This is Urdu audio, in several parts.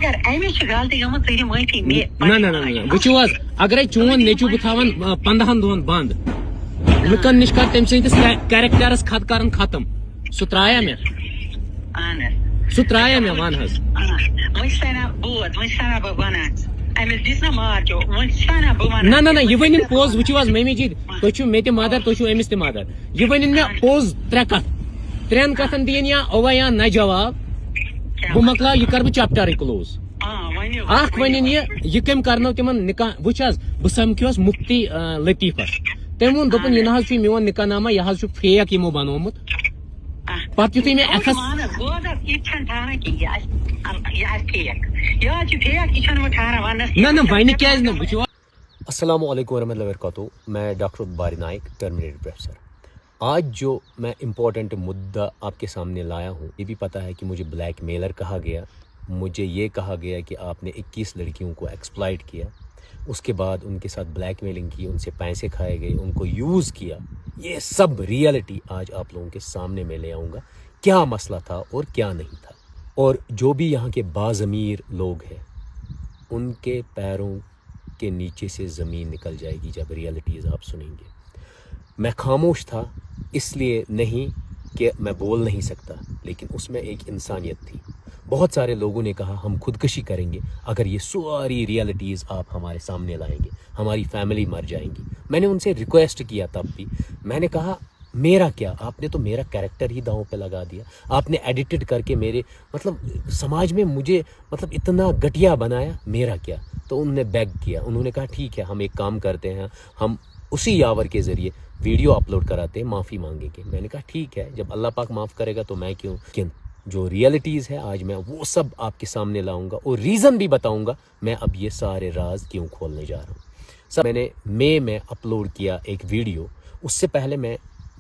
مگر امی چھ غلطی گمت ژٕ دِ معافی نہ وچھو حظ اگر چون نیچو بہ تھاون 15 دۄہن بند لکن نش کر تم سندس کیریکٹرس خط کرن ختم سہ ترایا مے اہن سہ ترایا مے ون حظ وۄنۍ چھِ سنا بود وۄنۍ چھِ سنا بہٕ ونان أمِس دِژ نا مار کیو وۄنۍ چھِ سنا بہٕ ونان نہ یہ ونن پوز وچھو حظ ممی جی تُہۍ چھو مے تہِ مدر تُہۍ چھو أمِس تہِ مدر یہ ونن مے پوز ترٛےٚ کتھ ترٛٮ۪ن کتھن دِیِن یا اوے یا نہ جواب بہٕ مۄکلاو یہ کر بہٕ چپٹرٕے کلوز اخ ونن یہ کم کرنو تمن نکاح وچھ حظ بہٕ سمکھیوس مفتی لطیفس تم وون دوٚپُن یہِ نہ حظ چھُ میون نکاح نامہ یہ حظ چھُ فیک یمو بنومُت پتہٕ یُتھُے مےٚ ایکھس نہ وَنہِ کیازِ نہٕ وٕچھِو. السلام علیکم ورحمۃ اللہ وبرکاتہ. میں ڈاکٹر باری نائک ٹرمینیٹڈ پروفیسر. آج جو میں امپورٹنٹ مدعا آپ کے سامنے لایا ہوں یہ بھی پتہ ہے کہ مجھے بلیک میلر کہا گیا. مجھے یہ کہا گیا کہ آپ نے 21 لڑکیوں کو ایکسپلائٹ کیا, اس کے بعد ان کے ساتھ بلیک میلنگ کی, ان سے پیسے کھائے گئے, ان کو یوز کیا. یہ سب ریئلٹی آج آپ لوگوں کے سامنے میں لے آؤں گا, کیا مسئلہ تھا اور کیا نہیں تھا. اور جو بھی یہاں کے باضمیر لوگ ہیں ان کے پیروں کے نیچے سے زمین نکل جائے گی جب ریئلٹیز آپ سنیں گے. میں خاموش تھا اس لیے نہیں کہ میں بول نہیں سکتا, لیکن اس میں ایک انسانیت تھی. بہت سارے لوگوں نے کہا ہم خودکشی کریں گے اگر یہ ساری ریئلٹیز آپ ہمارے سامنے لائیں گے, ہماری فیملی مر جائیں گی. میں نے ان سے ریکویسٹ کیا تب بھی, میں نے کہا میرا کیا, آپ نے تو میرا کیریکٹر ہی داؤں پہ لگا دیا, آپ نے ایڈیٹڈ کر کے میرے سماج میں مجھے اتنا گھٹیا بنایا, میرا کیا. تو انہوں نے بیگ کیا, انہوں نے کہا ٹھیک ہے ہم ایک کام کرتے ہیں, ہم اسی یاور کے ذریعے ویڈیو اپلوڈ کراتے ہیں, معافی مانگیں گے. میں نے کہا ٹھیک ہے, جب اللہ پاک معاف کرے گا تو میں کیوں. لیکن جو ریئلٹیز ہے آج میں وہ سب آپ کے سامنے لاؤں گا اور ریزن بھی بتاؤں گا میں اب یہ سارے راز کیوں کھولنے جا رہا ہوں. سب میں نے مئی میں اپلوڈ کیا ایک ویڈیو. اس سے پہلے میں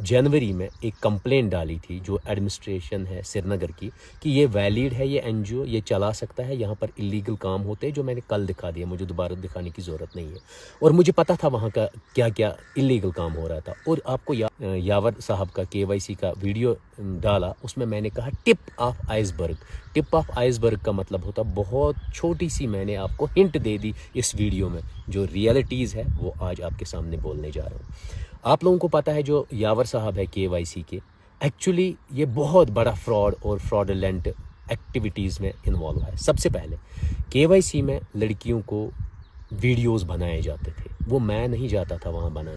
جنوری میں ایک کمپلین ڈالی تھی جو ایڈمنسٹریشن ہے سری نگر کی کہ یہ ویلڈ ہے, یہ این جی او یہ چلا سکتا ہے, یہاں پر اللیگل کام ہوتے ہیں, جو میں نے کل دکھا دیا, مجھے دوبارہ دکھانے کی ضرورت نہیں ہے. اور مجھے پتا تھا وہاں کا کیا کیا اللیگل کام ہو رہا تھا. اور آپ کو یاور صاحب کا KYC کا ویڈیو ڈالا, اس میں نے کہا ٹپ آف آئس برگ. ٹپ آف آئس برگ کا مطلب ہوتا بہت چھوٹی سی, میں نے آپ کو ہنٹ دے دی اس ویڈیو میں. جو ریئلٹیز ہے وہ آج آپ کے سامنے بولنے جا رہا ہوں. آپ لوگوں کو پتہ ہے جو یاور صاحب ہے KYC کے, ایکچولی یہ بہت بڑا فراڈ اور فراڈلنٹ ایکٹیویٹیز میں انوالو ہے. سب سے پہلے KYC میں لڑکیوں کو ویڈیوز بنائے جاتے تھے, وہ میں نہیں جاتا تھا وہاں بنانے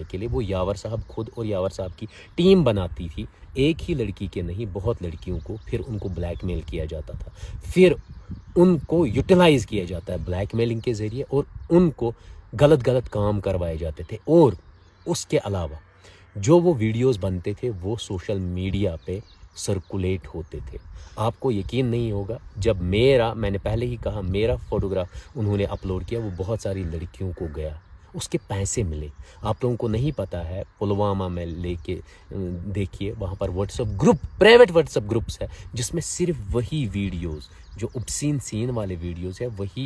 کے لیے, وہ یاور صاحب خود اور یاور صاحب کی ٹیم بناتی تھی. ایک ہی لڑکی کے نہیں, بہت لڑکیوں کو پھر ان کو بلیک میل کیا جاتا تھا, پھر ان کو یوٹیلائز کیا جاتا ہے بلیک میلنگ کے ذریعے, اور ان کو غلط کام کروائے جاتے تھے. اور اس کے علاوہ جو وہ ویڈیوز بنتے تھے وہ سوشل میڈیا پہ سرکولیٹ ہوتے تھے. آپ کو یقین نہیں ہوگا, جب میں نے پہلے ہی کہا میرا فوٹوگراف انہوں نے اپلوڈ کیا, وہ بہت ساری لڑکیوں کو گیا, اس کے پیسے ملے. آپ لوگوں کو نہیں پتہ ہے, پلوامہ میں لے کے دیکھیے, وہاں پر WhatsApp group, private WhatsApp groups ہے جس میں صرف وہی ویڈیوز جو obscene سین والے ویڈیوز ہیں وہی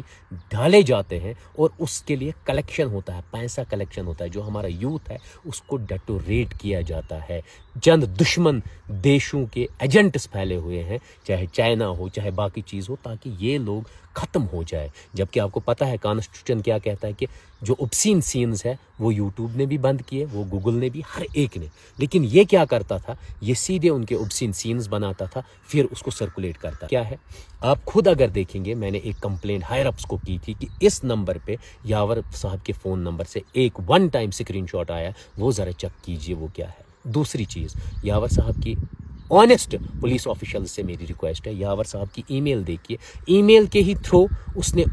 ڈالے جاتے ہیں, اور اس کے لیے کلیکشن ہوتا ہے, پیسہ کلیکشن ہوتا ہے. جو ہمارا یوتھ ہے اس کو ڈیٹوریٹ کیا جاتا ہے. چند دشمن دیشوں کے ایجنٹس پھیلے ہوئے ہیں, چاہے چائنا ہو چاہے باقی چیز ہو, تاکہ یہ لوگ ختم ہو جائے. جبکہ آپ کو پتہ ہے کانسٹیٹیوشن کیا کہتا ہے کہ جو obscene سینز ہے وہ یوٹیوب نے بھی بند کیے, وہ گوگل نے بھی, ہر ایک نے. لیکن یہ کیا کرتا تھا, یہ سیدھے ان کے obscene سینز بناتا تھا, پھر اس کو سرکولیٹ کرتا. کیا ہے آپ خود اگر دیکھیں گے, میں نے ایک کمپلینٹ ہائر اپس کو کی تھی کہ اس نمبر پہ یاور صاحب کے فون نمبر سے ایک ون ٹائم اسکرین شاٹ آیا, وہ ذرا چیک کیجئے وہ کیا ہے. دوسری چیز, یاور صاحب کی آنیسٹ پولیس آفیشل سے میری ریکویسٹ ہے, یاور صاحب کی ای میل دیکھیے. ای میل کے ہی تھرو اس نے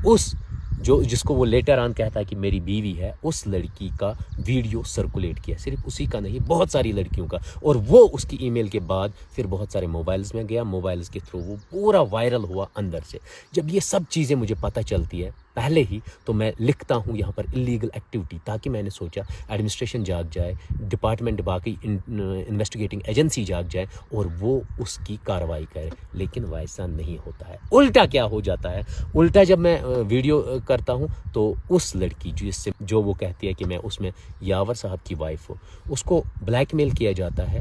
جس کو وہ لیٹر آن کہتا ہے کہ میری بیوی ہے, اس لڑکی کا ویڈیو سرکولیٹ کیا. صرف اسی کا نہیں, بہت ساری لڑکیوں کا. اور وہ اس کی ای میل کے بعد پھر بہت سارے موبائلز میں گیا, موبائلز کے تھرو وہ پورا وائرل ہوا اندر سے. جب یہ سب چیزیں مجھے پتہ چلتی ہے پہلے ہی, تو میں لکھتا ہوں یہاں پر اللیگل ایکٹیویٹی, تاکہ میں نے سوچا ایڈمنسٹریشن جاگ جائے, ڈپارٹمنٹ باقی انویسٹیگیٹنگ ایجنسی جاگ جائے اور وہ اس کی کارروائی کرے. لیکن ویسا نہیں ہوتا ہے. الٹا کیا ہو جاتا ہے, الٹا جب میں ویڈیو کرتا ہوں تو اس لڑکی جو وہ کہتی ہے کہ میں اس میں یاور صاحب کی وائف ہوں, اس کو بلیک میل کیا جاتا ہے.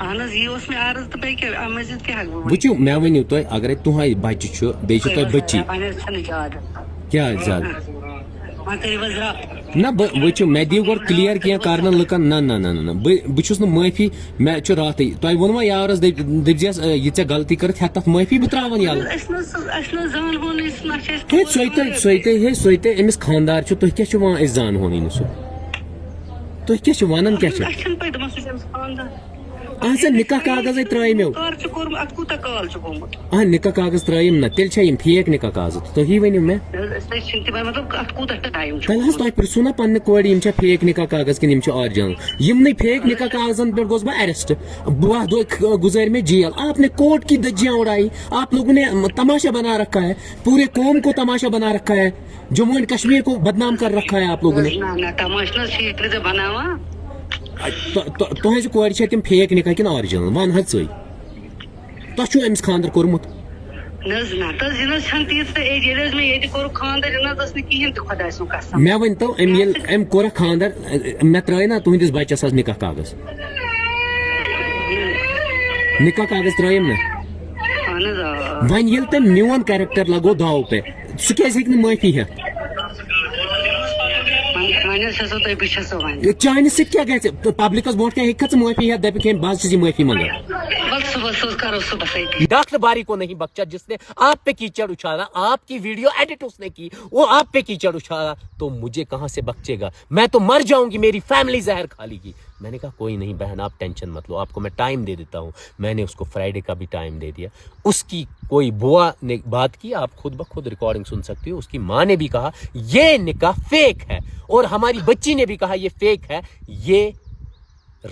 اہن حظ یہ اوس مےٚ عرض تہٕ بیٚیہِ کیٛاہ اَتھ منٛز کیٛاہ ہٮ۪کہٕ بہٕ وٕچھِو مےٚ ؤنِو تُہۍ اگرے تُہۍ بچہِ چھُ بیٚیہِ چھِ تۄہہِ بٔچی چھَنہٕ زیادٕ کیٛاہ زیادٕ وۄنۍ کٔرِو حظ رَب نہ بہٕ وٕچھِو مےٚ دِیِو گۄڈٕ کٕلیر کینٛہہ کرنہٕ لُکن نہ نہ نہ نہ بہٕ چھُس نہٕ معٲفی مےٚ چھُ راتھٕے تۄہہِ ووٚنوا یارس دٔپزیس یہِ ژےٚ غلطی کٔرٕتھ ہٮ۪تھ تتھ معٲفی بہٕ تراون یلہٕ اَسہِ نہٕ زانہون أسۍ نہ چھِ ہے أسۍ سۄے أمِس خانٛدار چھُ تُہۍ کیٛاہ چھِو ونان أسۍ زانہونٕے نہٕ سُہ تُہۍ کیٛاہ چھِو ونان کیٛاہ چھِ اَسہِ چھَنہٕ پَے دوٚپمَس سُہ چھُ أمِس خانٛدار اہن سا نکاح کاغذ ترٛٲے مےٚ کر چھُ کوٚرمُت اَتھ کوٗتاہ کال چھُ گوٚمُت اہن نکاح کاغذ ترٛٲیِم نہ تیٚلہِ چھا یِم فیک نکاح کاغذ تُہی ؤنِو مےٚ أسۍ چھِنہٕ تہِ مطلب اَتھ کوٗتاہ ٹایم چھُ تیٚلہِ حظ تۄہہِ پرٛژھوٗ نا پننہِ کورِ یِم چھا فیک نکاح کاغذ کِنہٕ یِم چھِ آرجنل یِمنٕے فیک نکاح کاغذن پٮ۪ٹھ گوس بہٕ ایرسٹ 12 دۄہ گزٲرۍ مےٚ جیل آپ نے کورٹ کی دجیاں اڑائی آپ لوگوں نے تماشا بنا رکھا ہے پورے قوم کو تماشا بنا رکھا ہے جموں اینڈ کشمیر کو بدنام کر رکھا ہے آپ لوگوں نے نہ تماش نہ چھِ ییٚتہِ تہِ بناوان تُہنٛزِ کورِ چھا تِم فیک نکاح کِنہٕ آرجنل ون حظ ژٕے تۄہہِ چھُو أمِس خانٛدر کوٚرمُت نز نا تز جنس چھن تیس ایج ییٚلہِ حظ مےٚ ییٚتہِ کوٚر خانٛدر یہِ نہ حظ ٲس نہٕ کِہیٖنۍ تہِ خۄداے سُنٛد قسم. مےٚ ؤنۍتو أمۍ کوٚرکھ خانٛدر مےٚ ترٛٲے نا تُہنٛدِس بچس حظ نکاح کاغذ ترٛٲیِم نا اہن حظ آ. وۄنۍ ییٚلہِ تٔمۍ میون کیریکٹر لگو داو پہ سُہ کیازِ ہیٚکہِ نہٕ معٲفی ہٮ۪تھ وۄنۍ حظ چھَسو تۄہہِ بہٕ چھَسو وۄنۍ چانہِ سۭتۍ کیٛاہ گژھِ پبلکس برونٛٹھ کینٛہہ ہیٚککھا ژٕ معٲفی ہٮ۪تھ دپکھ ہے بہٕ حظ چھُس یہِ معٲفی منٛگان. بل صبح حظ کرو صبح أتی. ڈاکٹر باری کو نہیں بخشا جس نے آپ پہ کیچڑ اچھالا, آپ کی ویڈیو ایڈٹ اس نے کی, وہ آپ پہ کیچڑ اچھالا, تو مجھے کہاں سے بخشے گا, میں تو مر جاؤں گی, میری فیملی زہر کھا لے گی. میں نے کہا کوئی نہیں بہن آپ ٹینشن مت لو, آپ کو میں ٹائم دے دیتا ہوں. میں نے اس کو فرائیڈے کا بھی ٹائم دے دیا. اس کی کوئی بوا نے بات کی, آپ خود بخود ریکارڈنگ سن سکتی ہو. اس کی ماں نے بھی کہا یہ نکاح فیک ہے, اور ہماری بچی نے بھی کہا یہ فیک ہے, یہ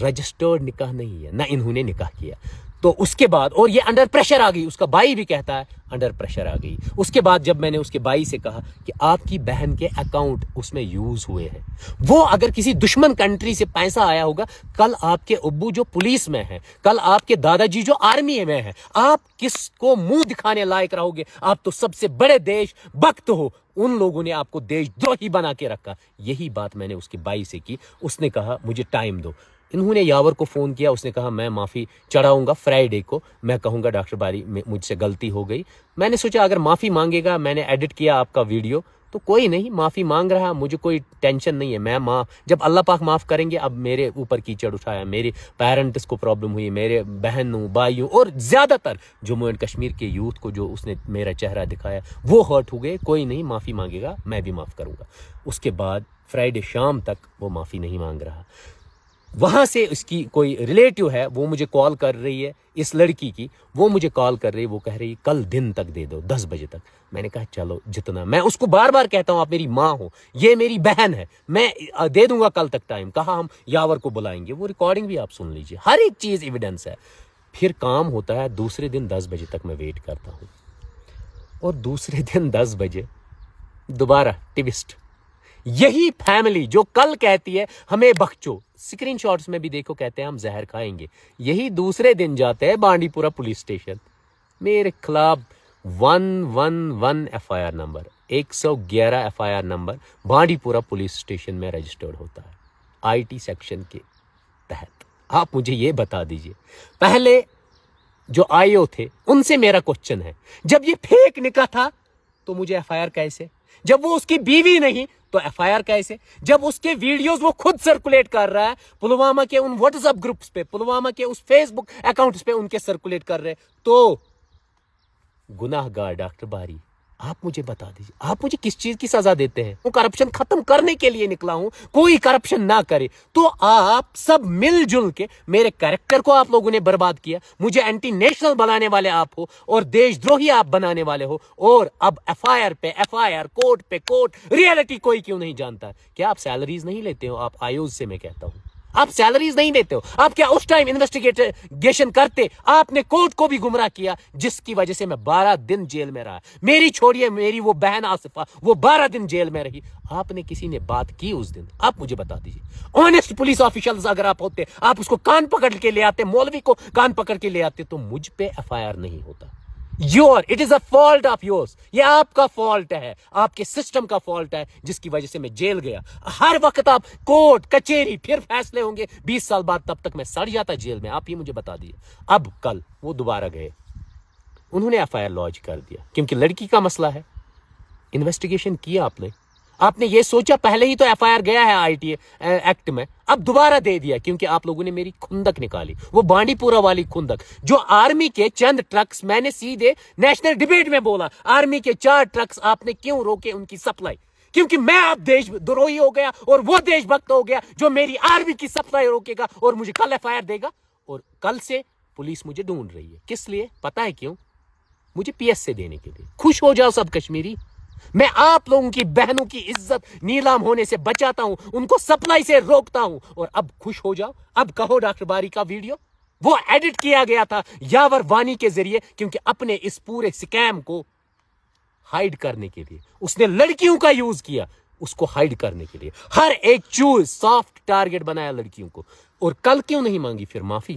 رجسٹرڈ نکاح نہیں ہے, نہ انہوں نے نکاح کیا. تو اس کے بعد اور یہ انڈر پریشر آ گئی, اس کا بھائی بھی کہتا ہے انڈر پریشر آ گئی. اس کے بعد جب میں نے اس کے بھائی سے کہا کہ آپ کی بہن کے اکاؤنٹ اس میں یوز ہوئے ہیں, وہ اگر کسی دشمن کنٹری سے پیسہ آیا ہوگا, کل آپ کے ابو جو پولیس میں ہیں, کل آپ کے دادا جی جو آرمی میں ہیں, آپ کس کو منہ دکھانے لائق رہو گے؟ آپ تو سب سے بڑے دیش بھکت ہو, ان لوگوں نے آپ کو دیش دروہی بنا کے رکھا. یہی بات میں نے اس کے بھائی سے کی. اس نے کہا مجھے ٹائم دو. انہوں نے یاور کو فون کیا, اس نے کہا میں معافی چڑھاؤں گا فرائیڈے کو, میں کہوں گا ڈاکٹر باری مجھ سے غلطی ہو گئی. میں نے سوچا اگر معافی مانگے گا, میں نے ایڈٹ کیا آپ کا ویڈیو, تو کوئی نہیں, معافی مانگ رہا, مجھے کوئی ٹینشن نہیں ہے. میں جب اللہ پاک معاف کریں گے, اب میرے اوپر کیچڑ اٹھایا, میرے پیرنٹس کو پرابلم ہوئی, میرے بہنوں بھائیوں اور زیادہ تر جموں اینڈ کشمیر کے یوتھ کو جو اس نے میرا چہرہ دکھایا وہ ہرٹ ہو گئے. کوئی نہیں, معافی مانگے گا, میں بھی معاف کروں گا. اس کے بعد فرائیڈے شام تک وہ معافی نہیں مانگ رہا. وہاں سے اس کی کوئی ریلیٹیو ہے, وہ مجھے کال کر رہی ہے, اس لڑکی کی, وہ مجھے کال کر رہی ہے, وہ کہہ رہی کل دن تک دے دو 10 بجے تک. میں نے کہا چلو جتنا, میں اس کو بار بار کہتا ہوں آپ میری ماں ہو, یہ میری بہن ہے, میں دے دوں گا کل تک ٹائم. کہا ہم یاور کو بلائیں گے, وہ ریکارڈنگ بھی آپ سن لیجیے, ہر ایک چیز ایویڈنس ہے. پھر کام ہوتا ہے, دوسرے دن 10 بجے تک میں ویٹ کرتا ہوں, اور دوسرے دن 10 بجے دوبارہ ٹوسٹ. یہی فیملی جو کل کہتی ہے ہمیں بخشو, اسکرین شاٹس میں بھی دیکھو, کہتے ہیں ہم زہر کھائیں گے, یہی دوسرے دن جاتے ہیں بانڈی پورہ پولیس اسٹیشن, میرے خلاف 111 F I R number 111 F I R number Bandipora police station میں رجسٹرڈ ہوتا ہے آئی ٹی سیکشن کے تحت. آپ مجھے یہ بتا دیجئے, پہلے جو آئی او تھے ان سے میرا کوشچن ہے, جب یہ فیک نکاح تھا تو مجھے ایف آئی آر کیسے, جب وہ اس کی بیوی نہیں تو ایف آئی آر کیسے, جب اس کے ویڈیوز وہ خود سرکولیٹ کر رہا ہے پلوامہ کے ان واٹس ایپ گروپس پہ, پلوامہ کے اس فیس بک اکاؤنٹس پہ ان کے سرکولیٹ کر رہے, تو گناہ گار ڈاکٹر باری آپ مجھے بتا دیجیے, آپ مجھے کس چیز کی سزا دیتے ہیں؟ وہ کرپشن ختم کرنے کے لیے نکلا ہوں, کوئی کرپشن نہ کرے. تو آپ سب مل جل کے میرے کریکٹر کو آپ لوگوں نے برباد کیا, مجھے اینٹی نیشنل بنانے والے آپ ہو, اور دیش دروہی آپ بنانے والے ہو, اور اب ایف آئی آر پہ ایف آئی آر, کوٹ پہ کوٹ, ریئلٹی کوئی کیوں نہیں جانتا؟ کیا آپ سیلریز نہیں لیتے ہو؟ آپ آئیوز سے میں کہتا ہوں, آپ سیلریز نہیں دیتے ہو. آپ کیا اس ٹائم انویسٹیگیشن کرتے؟ آپ نے کورٹ کو بھی گمراہ کیا, جس کی وجہ سے میں 12 دن جیل میں رہا. میری چھوڑیے, میری وہ بہن آصفہ, وہ 12 دن جیل میں رہی. آپ نے کسی نے بات کی اس دن؟ آپ مجھے بتا دیجیے. آنےسٹ پولیس آفیشلز اگر آپ ہوتے, آپ اس کو کان پکڑ کے لے آتے, مولوی کو کان پکڑ کے لے آتے, تو مجھ پہ ایف آئی آر نہیں ہوتا. It is a fault of yours, یہ آپ کا فالٹ ہے, آپ کے سسٹم کا فالٹ ہے, جس کی وجہ سے میں جیل گیا. ہر وقت آپ کورٹ کچہری, پھر فیصلے ہوں گے 20 سال بعد, تب تک میں سڑ جاتا جیل میں. آپ یہ مجھے بتا دیجیے. اب کل وہ دوبارہ گئے, انہوں نے ایف آئی آر لانچ کر دیا, کیونکہ لڑکی کا مسئلہ ہے. انویسٹیگیشن کیا آپ نے یہ سوچا, پہلے ہی تو ایف آئی آر گیا ہے آئی ٹی ایکٹ میں, اب دوبارہ دے دیا کیونکہ آپ لوگوں نے میری کھندک نکالی, وہ بانڈی پورہ والی کھندک, جو آرمی کے چند ٹرکس, میں نے سیدھے نیشنل ڈیبیٹ میں بولا, آرمی کے 4 ٹرکس آپ نے کیوں روکے ان کی سپلائی؟ کیونکہ میں اب دیش دروہی ہو گیا, اور وہ دیش بھکت ہو گیا جو میری آرمی کی سپلائی روکے گا, اور مجھے کل ایف آئی آر دے گا. اور کل سے پولیس مجھے ڈھونڈ رہی ہے, کس لیے پتا ہے کیوں؟ مجھے پی ایس سے دینے کے لیے. خوش ہو جاؤ سب کشمیری, میں آپ لوگوں کی بہنوں کی عزت نیلام ہونے سے بچاتا ہوں, ان کو سپلائی سے روکتا ہوں. اور اب خوش ہو جاؤ, اب کہو ڈاکٹر باری کا ویڈیو وہ ایڈٹ کیا گیا تھا یاور وانی کے ذریعے, کیونکہ اپنے اس پورے سکیم کو ہائیڈ کرنے کے لیے اس نے لڑکیوں کا یوز کیا, اس کو ہائیڈ کرنے کے لیے ہر ایک چوز سافٹ ٹارگٹ بنایا لڑکیوں کو. اور کل کیوں نہیں مانگی پھر معافی؟